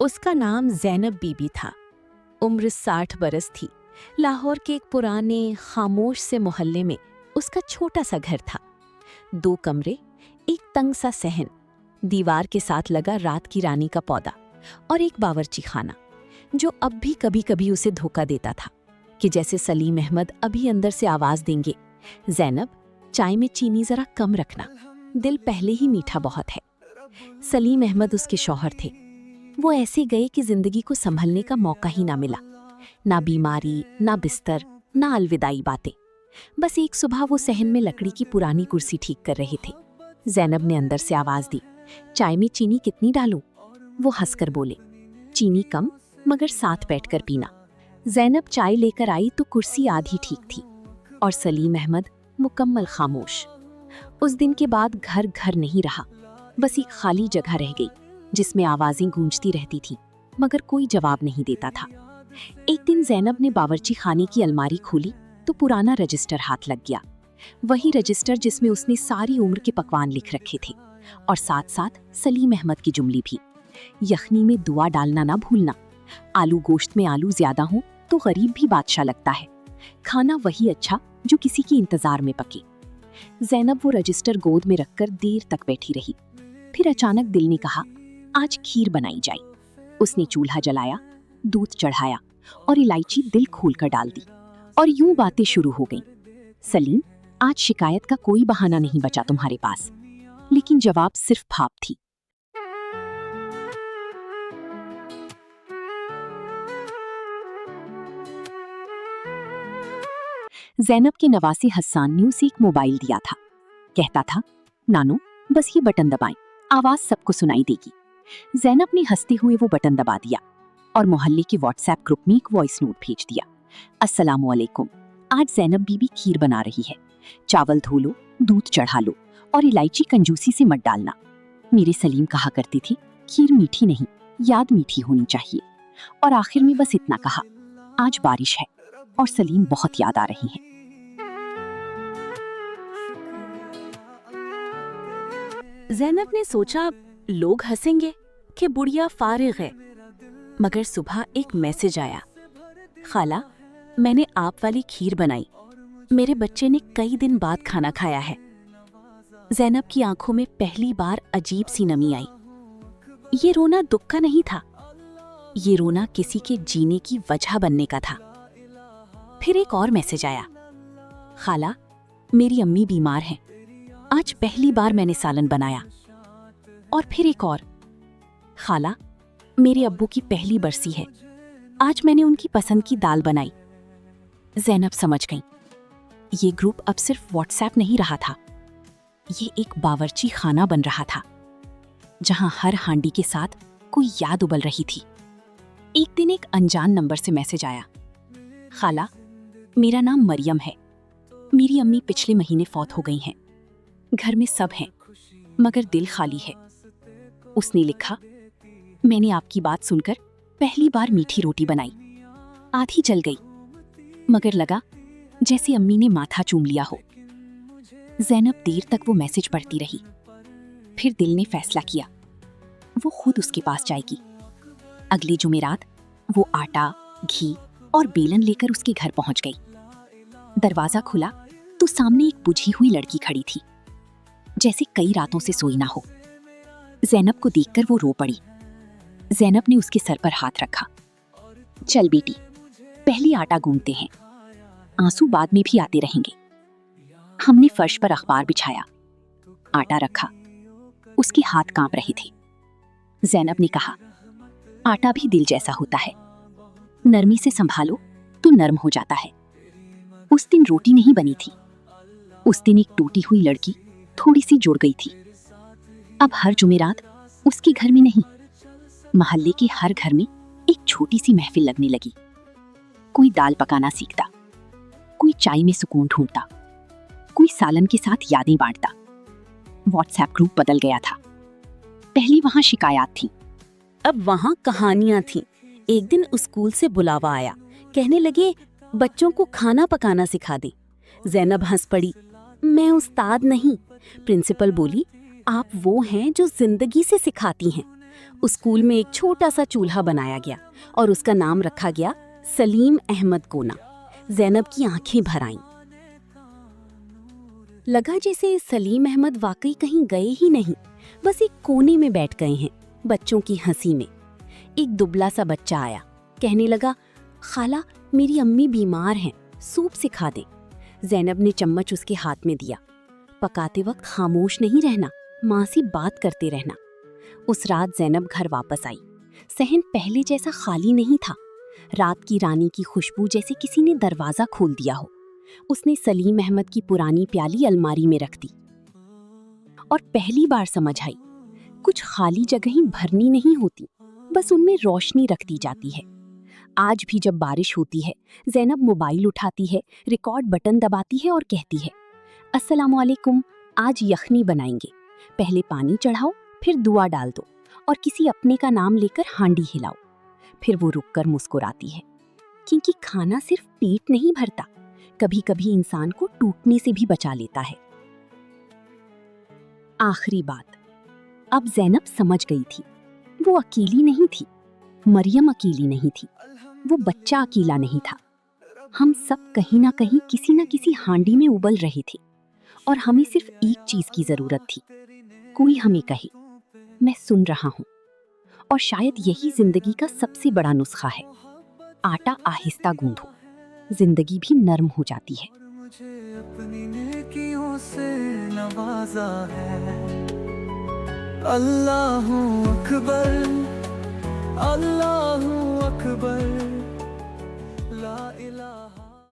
उसका नाम ज़ैनब बीबी था। उम्र 60 बरस थी। लाहौर के एक पुराने खामोश से मोहल्ले में उसका छोटा सा घर था। 2 कमरे, एक तंग सा सहन, दीवार के साथ लगा रात की रानी का पौधा और एक बावर्ची खाना जो अब भी कभी कभी उसे धोखा देता था कि जैसे सलीम अहमद अभी अंदर से आवाज देंगे, ज़ैनब चाय में चीनी जरा कम रखना, दिल पहले ही मीठा बहुत है। सलीम अहमद उसके शौहर थे। वो ऐसे गए कि जिंदगी को संभलने का मौका ही ना मिला। ना बीमारी, ना बिस्तर, ना अलविदाई बातें। बस एक सुबह वो सहन में लकड़ी की पुरानी कुर्सी ठीक कर रहे थे। ज़ैनब ने अंदर से आवाज दी, चाय में चीनी कितनी डालूं? वो हंसकर बोले, चीनी कम, मगर साथ बैठकर पीना। ज़ैनब चाय लेकर आई तो कुर्सी आधी ठीक थी और सलीम अहमद मुकम्मल खामोश। उस दिन के बाद घर घर नहीं रहा, बस एक खाली जगह रह गई जिसमें आवाजें गूंजती रहती थी मगर कोई जवाब नहीं देता था। एक दिन ज़ैनब ने बावर्ची खाने की अलमारी खोली तो पुराना रजिस्टर हाथ लग गया। वही रजिस्टर जिसमें उसने सारी उम्र के पकवान लिख रखे थे और साथ साथ सलीम अहमद की जुमली भी। यखनी में दुआ डालना ना भूलना, आलू गोश्त में आलू ज्यादा हो तो गरीब भी बादशाह लगता है, खाना वही अच्छा जो किसी के इंतजार में पके। ज़ैनब वो रजिस्टर गोद में रखकर देर तक बैठी रही। फिर अचानक दिल ने कहा, आज खीर बनाई जाए। उसने चूल्हा जलाया, दूध चढ़ाया और इलायची दिल खोलकर डाल दी और यूं बातें शुरू हो गईं। सलीम, आज शिकायत का कोई बहाना नहीं बचा तुम्हारे पास। लेकिन जवाब सिर्फ भाप थी। ज़ैनब के नवासे हस्सान ने उसे एक मोबाइल दिया था। कहता था, नानो बस ये बटन दबाएं, आवाज सबको सुनाई देगी। ज़ैनब ने हंसते हुए वो बटन दबा दिया और मोहल्ले के व्हाट्सएप ग्रुप में एक वॉइस नोट भेज दिया। अस्सलामु अलैकुम, आज ज़ैनब बीबी खीर बना रही है। चावल धो लो, दूध चढ़ा लो और इलायची कंजूसी से मत डालना। मेरे सलीम कहा करती थी, खीर मीठी नहीं, याद मीठी होनी चाहिए। और आखिर में बस इतना कहा, आज बारिश है और सलीम बहुत याद आ रही है। ज़ैनब ने सोचा, लोग हंसेंगे कि बुढ़िया फारिग है, मगर सुबह एक मैसेज आया, खाला मैंने आप वाली खीर बनाई, मेरे बच्चे ने कई दिन बाद खाना खाया है। ज़ैनब की आंखों में पहली बार अजीब सी नमी आई। ये रोना दुख का नहीं था, ये रोना किसी के जीने की वजह बनने का था। फिर एक और मैसेज आया, खाला मेरी अम्मी बीमार हैं, आज पहली बार मैंने सालन बनाया। और फिर एक और, खाला मेरे अब्बू की पहली बरसी है, आज मैंने उनकी पसंद की दाल बनाई। ज़ैनब समझ गई, ये ग्रुप अब सिर्फ व्हाट्सएप नहीं रहा था, ये एक बावर्ची खाना बन रहा था जहां हर हांडी के साथ कोई याद उबल रही थी। एक दिन एक अनजान नंबर से मैसेज आया, खाला मेरा नाम मरियम है, मेरी अम्मी पिछले महीने फौत हो गई हैं, घर में सब हैं मगर दिल खाली है। उसने लिखा, मैंने आपकी बात सुनकर पहली बार मीठी रोटी बनाई, आधी जल गई मगर लगा जैसे अम्मी ने माथा चूम लिया हो। ज़ैनब देर तक वो मैसेज पढ़ती रही। फिर दिल ने फैसला किया, वो खुद उसके पास जाएगी। अगली जुमेरात वो आटा, घी और बेलन लेकर उसके घर पहुंच गई। दरवाजा खुला तो सामने एक बुझी हुई लड़की खड़ी थी, जैसे कई रातों से सोई ना हो। ज़ैनब को देखकर वो रो पड़ी। ज़ैनब ने उसके सर पर हाथ रखा, चल बेटी, पहले आटा गूंथते हैं, आंसू बाद में भी आते रहेंगे। हमने फर्श पर अखबार बिछाया, आटा रखा, उसके हाथ कांप रहे थे। ज़ैनब ने कहा, आटा भी दिल जैसा होता है, नरमी से संभालो तो नरम हो जाता है। उस दिन रोटी नहीं बनी थी, उस दिन एक टूटी हुई लड़की थोड़ी सी जुड़ गई थी। अब हर जुमेरात उसके घर में नहीं, मोहल्ले के हर घर में एक छोटी सी महफिल लगने लगी। कोई दाल पकाना सीखता, कोई चाय में सुकून ढूंढता, कोई सालन के साथ यादें बांटता। व्हाट्सएप ग्रुप बदल गया था। पहले वहां शिकायत थी, अब वहां कहानियां थीं। एक दिन स्कूल से बुलावा आया, कहने लगे बच्चों को खाना पकाना सिखा दे। ज़ैनब हंस पड़ी, मैं उस्ताद नहीं। प्रिंसिपल बोली, आप वो हैं जो जिंदगी से सिखाती हैं। اسکول میں ایک چھوٹا سا چولہا بنایا گیا اور اس کا نام رکھا گیا سلیم احمد کونا۔ زینب کی آنکھیں بھر آئیں۔ لگا جیسے سلیم احمد واقعی کہیں گئے ہی نہیں، بس ایک کونے میں بیٹھ گئے ہیں بچوں کی ہنسی میں۔ ایک دبلا سا بچہ آیا، کہنے لگا، خالہ میری امی بیمار ہیں، سوپ سکھا دیں۔ زینب نے چمچ اس کے ہاتھ میں دیا۔ پکاتے وقت خاموش نہیں رہنا، ماں سے بات کرتے رہنا۔ اس رات زینب گھر واپس آئی۔ صحن پہلے جیسا خالی نہیں تھا، رات کی رانی کی خوشبو جیسے کسی نے دروازہ کھول دیا ہو۔ اس نے سلیم احمد کی پرانی پیالی الماری میں رکھ دی اور پہلی بار سمجھ آئی، کچھ خالی جگہیں بھرنی نہیں ہوتی، بس ان میں روشنی رکھ دی جاتی ہے۔ آج بھی جب بارش ہوتی ہے، زینب موبائل اٹھاتی ہے، ریکارڈ بٹن دباتی ہے اور کہتی ہے، السلام علیکم، آج یخنی بنائیں گے، پہلے پانی چڑھاؤ، پھر دعا ڈال دو اور کسی اپنے کا نام لے کر ہانڈی ہلاؤ۔ پھر وہ رک کر مسکراتی ہے، کیونکہ کھانا صرف پیٹ نہیں بھرتا، کبھی کبھی انسان کو ٹوٹنے سے بھی بچا لیتا ہے۔ آخری بات، اب زینب سمجھ گئی تھی، وہ اکیلی نہیں تھی، مریم اکیلی نہیں تھی، وہ بچہ اکیلا نہیں تھا۔ ہم سب کہیں نہ کہیں کسی نہ کسی ہانڈی میں ابل رہے تھے، اور ہمیں صرف ایک چیز کی ضرورت تھی، کوئی ہمیں کہے میں سن رہا ہوں۔ اور شاید یہی زندگی کا سب سے بڑا نسخہ ہے، آٹا آہستہ گوندھو، زندگی بھی نرم ہو جاتی ہے۔ مجھے اپنی نیکیوں سے نوازا ہے، اللہ اکبر، اللہ اکبر۔